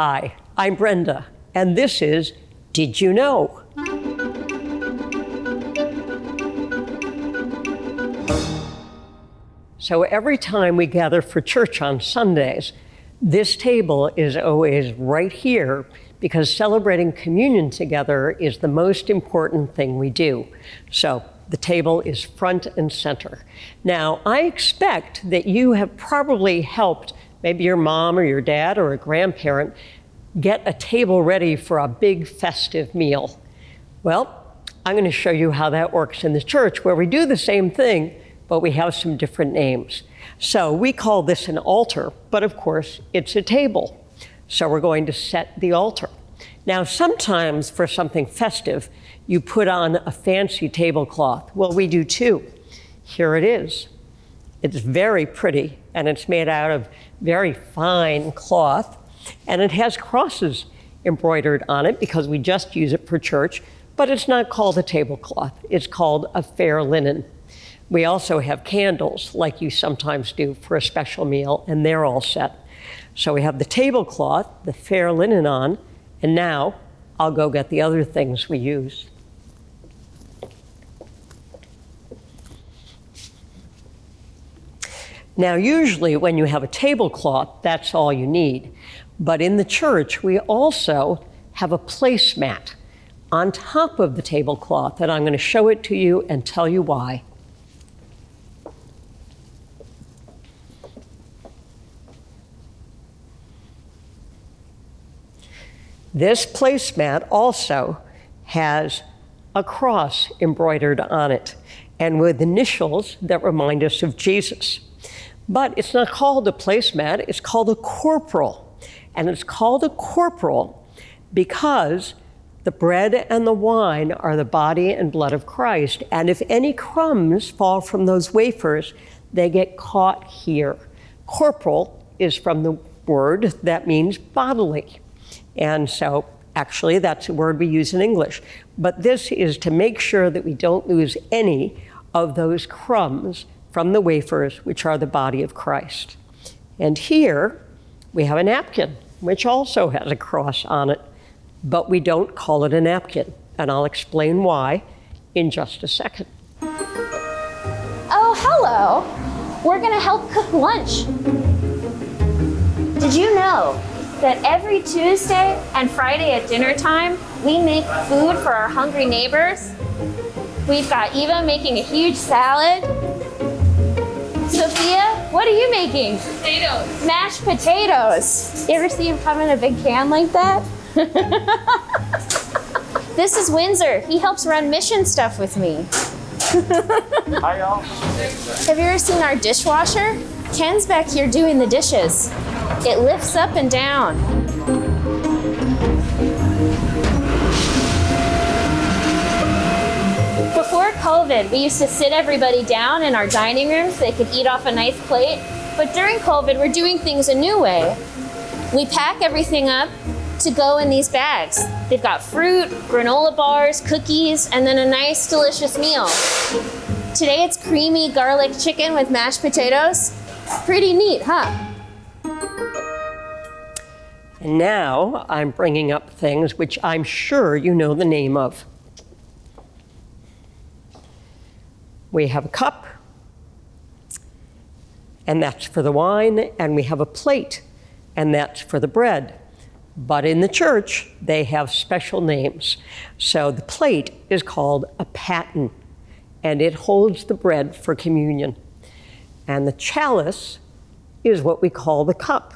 Hi, I'm Brenda, and this is Did You Know? So every time we gather for church on Sundays, this table is always right here because celebrating communion together is the most important thing we do. So the table is front and center. Now, I expect that you have probably helped maybe your mom or your dad or a grandparent get a table ready for a big festive meal. Well, I'm going to show you how that works in the church, where we do the same thing, but we have some different names. So we call this an altar, but of course it's a table. So we're going to set the altar. Now, sometimes for something festive, you put on a fancy tablecloth. Well, we do too. Here it is. It's very pretty, and it's made out of very fine cloth, and it has crosses embroidered on it because we just use it for church, but it's not called a tablecloth. It's called a fair linen. We also have candles, like you sometimes do for a special meal, and they're all set. So we have the tablecloth, the fair linen on, and now I'll go get the other things we use. Now, usually when you have a tablecloth, that's all you need. But in the church, we also have a placemat on top of the tablecloth, and I'm going to show it to you and tell you why. This placemat also has a cross embroidered on it, and with initials that remind us of Jesus. But it's not called a placemat, it's called a corporal. And it's called a corporal because the bread and the wine are the body and blood of Christ. And if any crumbs fall from those wafers, they get caught here. Corporal is from the word that means bodily. And so actually that's a word we use in English. But this is to make sure that we don't lose any of those crumbs from the wafers, which are the body of Christ. And here we have a napkin, which also has a cross on it, but we don't call it a napkin. And I'll explain why in just a second. Oh, hello. We're gonna help cook lunch. Did you know that every Tuesday and Friday at dinner time, we make food for our hungry neighbors? We've got Eva making a huge salad. Sophia, what are you making? Potatoes. Mashed potatoes. You ever see him come in a big can like that? This is Windsor. He helps run mission stuff with me. Hi, y'all. Have you ever seen our dishwasher? Ken's back here doing the dishes. It lifts up and down. Before COVID, we used to sit everybody down in our dining rooms so they could eat off a nice plate. But during COVID, we're doing things a new way. We pack everything up to go in these bags. They've got fruit, granola bars, cookies, and then a nice, delicious meal. Today it's creamy garlic chicken with mashed potatoes. Pretty neat, huh? And now I'm bringing up things which I'm sure you know the name of. We have a cup, and that's for the wine, and we have a plate, and that's for the bread. But in the church, they have special names. So the plate is called a paten, and it holds the bread for communion. And the chalice is what we call the cup,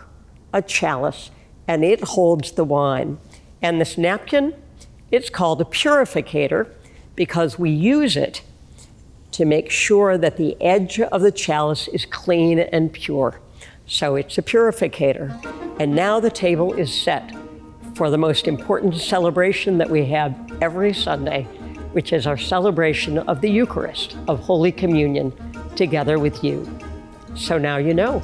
a chalice, and it holds the wine. And this napkin, it's called a purificator because we use it to make sure that the edge of the chalice is clean and pure. So it's a purificator. And now the table is set for the most important celebration that we have every Sunday, which is our celebration of the Eucharist, of Holy Communion, together with you. So now you know.